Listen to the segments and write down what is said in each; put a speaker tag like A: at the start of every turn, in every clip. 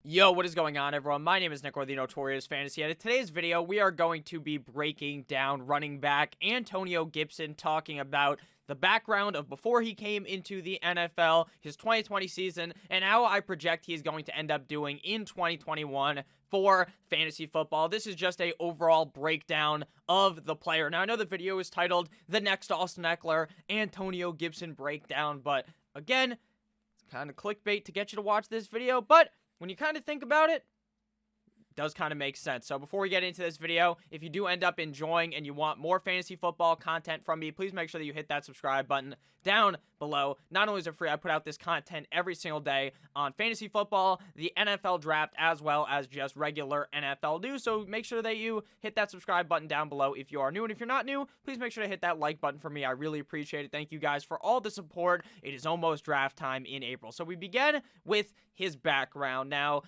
A: Yo, what is going on, everyone? My name is Nick, or the Notorious Fantasy, and in today's video, we are going to be breaking down running back Antonio Gibson, talking about the background of before he came into the NFL, his 2020 season, and how I project he is going to end up doing in 2021 for fantasy football. This is just a overall breakdown of the player. Now, I know the video is titled The Next Austin Ekeler Antonio Gibson Breakdown, but again, it's kind of clickbait to get you to watch this video, but when you kind of think about it, it does kind of make sense. So before we get into this video, if you do end up enjoying and you want more fantasy football content from me, please make sure that you hit that subscribe button down below. Not only is it free, I put out this content every single day on fantasy football, the NFL draft, as well as just regular NFL news. So make sure that you hit that subscribe button down below if you are new. And if you're not new, please make sure to hit that like button for me. I really appreciate it. Thank you guys for all the support. It is almost draft time in April. So we begin with his background. Now,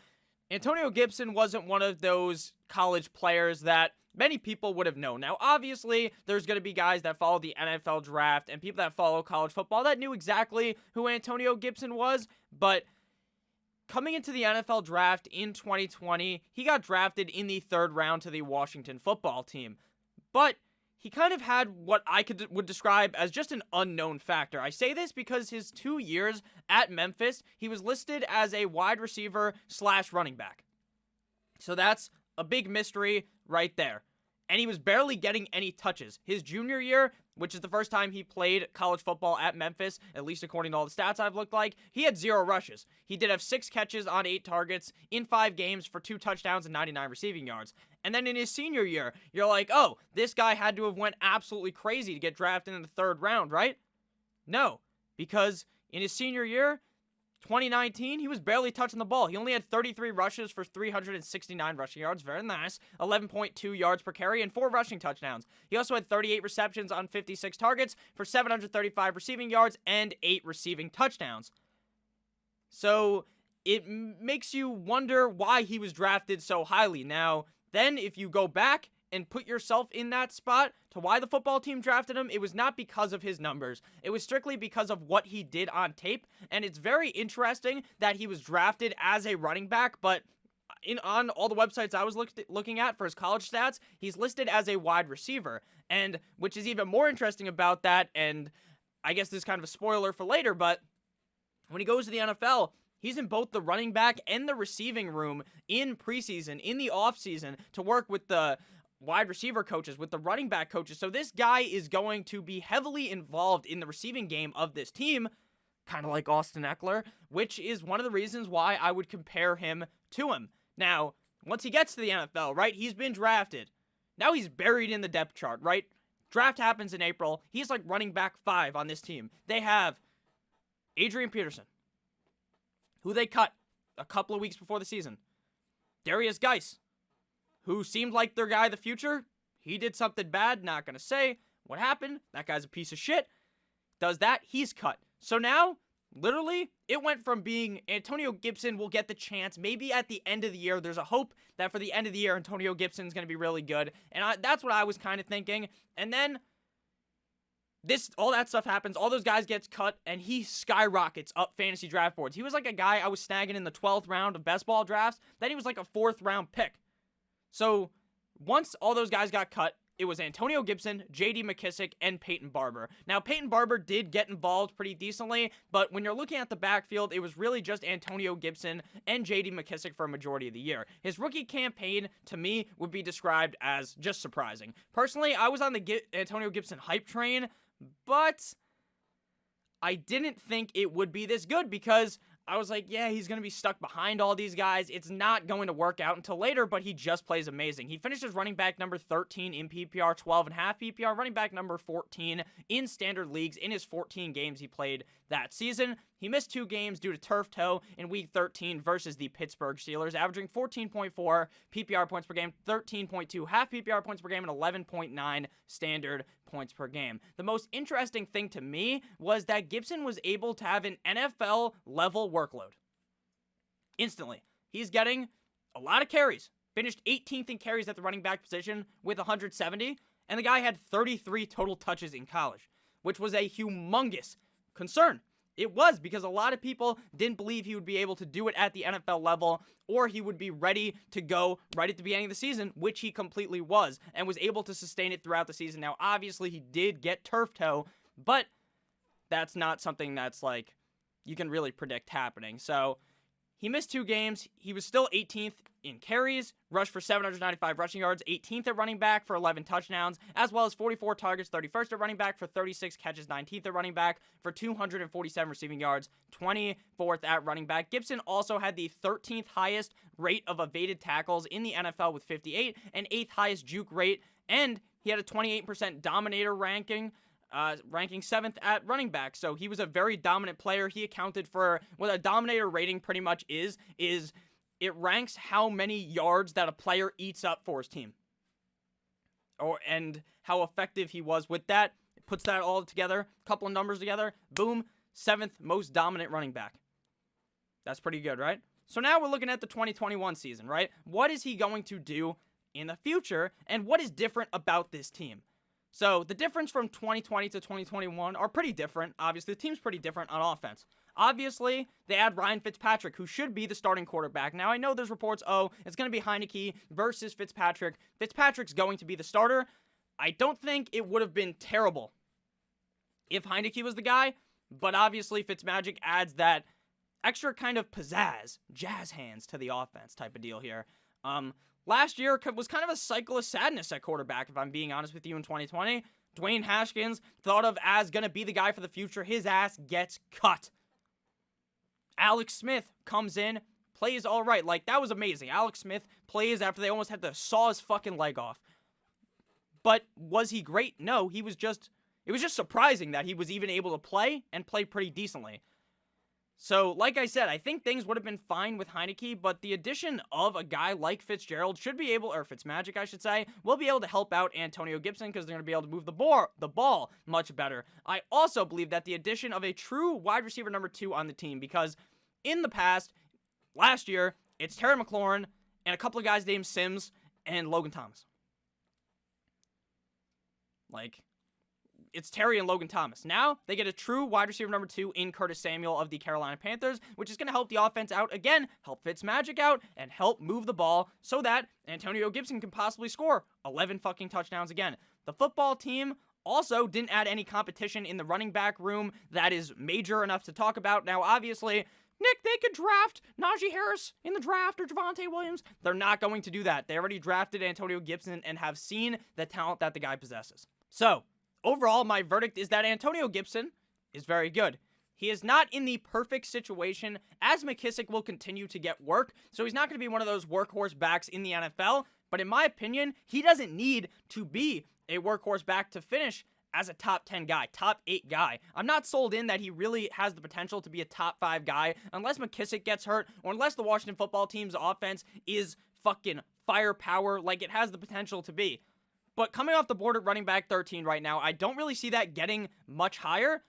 A: Antonio Gibson wasn't one of those college players that many people would have known. Now, obviously, there's going to be guys that follow the NFL draft and people that follow college football that knew exactly who Antonio Gibson was, but coming into the NFL draft in 2020, he got drafted in the third round to the Washington football team. But he kind of had what I would describe as just an unknown factor. I say this because his 2 years at Memphis, he was listed as a wide receiver / running back. So that's a big mystery right there. And he was barely getting any touches. His junior year, which is the first time he played college football at Memphis, at least according to all the stats I've looked like, he had 0 rushes. He did have 6 catches on 8 targets in 5 games for 2 touchdowns and 99 receiving yards. And then in his senior year, you're like, oh, this guy had to have went absolutely crazy to get drafted in the 3rd round, right? No, because in his senior year, 2019, he was barely touching the ball. He only had 33 rushes for 369 rushing yards. Very nice. 11.2 yards per carry and 4 rushing touchdowns. He also had 38 receptions on 56 targets for 735 receiving yards and 8 receiving touchdowns. So it makes you wonder why he was drafted so highly. Now, then if you go back and put yourself in that spot to why the football team drafted him, it was not because of his numbers. It was strictly because of what he did on tape, and it's very interesting that he was drafted as a running back, but on all the websites I was looking at for his college stats, he's listed as a wide receiver, and which is even more interesting about that, and I guess this is kind of a spoiler for later, but when he goes to the NFL, he's in both the running back and the receiving room in preseason, in the offseason, to work with the wide receiver coaches, with the running back coaches. So this guy is going to be heavily involved in the receiving game of this team, kind of like Austin Ekeler, which is one of the reasons why I would compare him to him. Now, once he gets to the NFL, right, he's been drafted. Now he's buried in the depth chart, right? Draft happens in April. He's like running back 5 on this team. They have Adrian Peterson, who they cut a couple of weeks before the season. Darius Geis, who seemed like their guy of the future. He did something bad, not going to say what happened. That guy's a piece of shit. Does that, he's cut. So now, literally, it went from being Antonio Gibson will get the chance. Maybe at the end of the year, there's a hope that for the end of the year, Antonio Gibson's going to be really good. And that's what I was kind of thinking. And then all that stuff happens, all those guys gets cut, and he skyrockets up fantasy draft boards. He was like a guy I was snagging in the 12th round of best ball drafts. Then he was like a 4th round pick. So once all those guys got cut, it was Antonio Gibson, J.D. McKissic, and Peyton Barber. Now, Peyton Barber did get involved pretty decently, but when you're looking at the backfield, it was really just Antonio Gibson and J.D. McKissic for a majority of the year. His rookie campaign, to me, would be described as just surprising. Personally, I was on the Antonio Gibson hype train, but I didn't think it would be this good because I was like, yeah, he's going to be stuck behind all these guys. It's not going to work out until later, but he just plays amazing. He finished as running back number 13 in PPR, 12.5 PPR, running back number 14 in standard leagues in his 14 games he played that season. He missed 2 games due to turf toe in Week 13 versus the Pittsburgh Steelers, averaging 14.4 PPR points per game, 13.2 half PPR points per game, and 11.9 standard points per game. The most interesting thing to me was that Gibson was able to have an NFL-level workload. Instantly. He's getting a lot of carries. Finished 18th in carries at the running back position with 170, and the guy had 33 total touches in college, which was a humongous concern. It was, because a lot of people didn't believe he would be able to do it at the NFL level, or he would be ready to go right at the beginning of the season, which he completely was, and was able to sustain it throughout the season. Now, obviously, he did get turf toe, but that's not something that's like you can really predict happening. So he missed 2 games. He was still 18th in carries, rushed for 795 rushing yards, 18th at running back for 11 touchdowns, as well as 44 targets, 31st at running back for 36 catches, 19th at running back for 247 receiving yards, 24th at running back. Gibson also had the 13th highest rate of evaded tackles in the NFL with 58, and 8th highest juke rate, and he had a 28% dominator ranking, ranking 7th at running back. So he was a very dominant player. He accounted for what a dominator rating pretty much is it ranks how many yards that a player eats up for his team. And how effective he was with that. It puts that all together, a couple of numbers together, boom, 7th most dominant running back. That's pretty good, right? So now we're looking at the 2021 season, right? What is he going to do in the future, and what is different about this team? So the difference from 2020 to 2021 are pretty different. Obviously, the team's pretty different on offense. Obviously, they add Ryan Fitzpatrick, who should be the starting quarterback. Now, I know there's reports, it's going to be Heineke versus Fitzpatrick. Fitzpatrick's going to be the starter. I don't think it would have been terrible if Heineke was the guy, but obviously Fitzmagic adds that extra kind of pizzazz, jazz hands to the offense type of deal here. Last year was kind of a cycle of sadness at quarterback, if I'm being honest with you, in 2020. Dwayne Haskins, thought of as going to be the guy for the future, his ass gets cut. Alex Smith comes in, plays all right. Like, that was amazing. Alex Smith plays after they almost had to saw his fucking leg off. But was he great? No, it was just surprising that he was even able to play and play pretty decently. So, like I said, I think things would have been fine with Heineke, but the addition of a guy like Fitzgerald or Fitzmagic, I should say, will be able to help out Antonio Gibson because they're going to be able to move the ball much better. I also believe that the addition of a true wide receiver number 2 on the team, because in the past, last year, it's Terry McLaurin and a couple of guys named Sims and Logan Thomas. Like, it's Terry and Logan Thomas. Now, they get a true wide receiver number 2 in Curtis Samuel of the Carolina Panthers, which is going to help the offense out again, help Fitzmagic out, and help move the ball so that Antonio Gibson can possibly score 11 fucking touchdowns again. The football team also didn't add any competition in the running back room that is major enough to talk about. Now, obviously, Nick, they could draft Najee Harris in the draft or Javonte Williams. They're not going to do that. They already drafted Antonio Gibson and have seen the talent that the guy possesses. So, overall, my verdict is that Antonio Gibson is very good. He is not in the perfect situation, as McKissick will continue to get work, so he's not going to be one of those workhorse backs in the NFL, but in my opinion, he doesn't need to be a workhorse back to finish as a top 10 guy, top 8 guy. I'm not sold in that he really has the potential to be a top 5 guy unless McKissick gets hurt or unless the Washington football team's offense is fucking firepower like it has the potential to be. But coming off the board at running back 13 right now, I don't really see that getting much higher.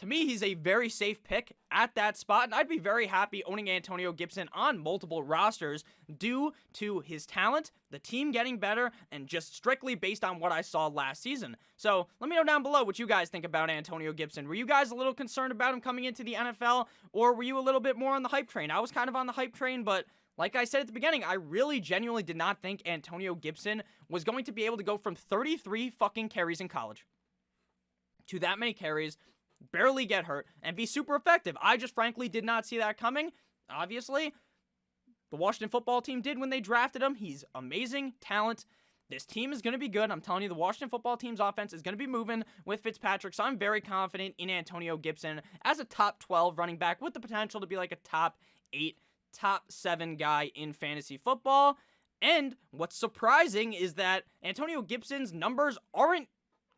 A: To me, he's a very safe pick at that spot, and I'd be very happy owning Antonio Gibson on multiple rosters due to his talent, the team getting better, and just strictly based on what I saw last season. So let me know down below what you guys think about Antonio Gibson. Were you guys a little concerned about him coming into the NFL, or were you a little bit more on the hype train? I was kind of on the hype train, but like I said at the beginning, I really genuinely did not think Antonio Gibson was going to be able to go from 33 fucking carries in college to that many carries, barely get hurt, and be super effective. I just frankly did not see that coming. Obviously, the Washington football team did when they drafted him. He's amazing talent. This team is going to be good. I'm telling you, the Washington football team's offense is going to be moving with Fitzpatrick, so I'm very confident in Antonio Gibson as a top 12 running back with the potential to be like a top 8, top 7 guy in fantasy football. And what's surprising is that Antonio Gibson's numbers aren't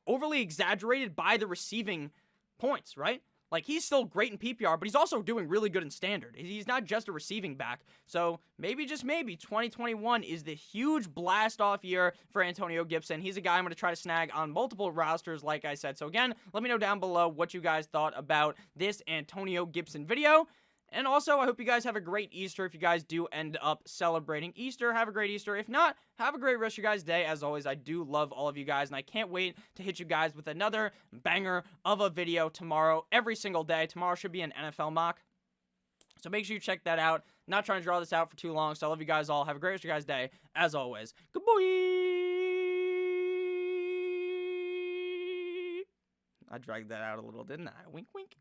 A: overly exaggerated by the receiving points, right? Like, he's still great in PPR, but he's also doing really good in standard. He's not just a receiving back. So maybe, just maybe, 2021 is the huge blast-off year for Antonio Gibson. He's a guy I'm going to try to snag on multiple rosters, like I said. So again, let me know down below what you guys thought about this Antonio Gibson video. And also, I hope you guys have a great Easter if you guys do end up celebrating Easter. Have a great Easter. If not, have a great rest of your guys' day. As always, I do love all of you guys, and I can't wait to hit you guys with another banger of a video tomorrow, every single day. Tomorrow should be an NFL mock, so make sure you check that out. Not trying to draw this out for too long, so I love you guys all. Have a great rest of your guys' day. As always, good boy. I dragged that out a little, didn't I? Wink, wink.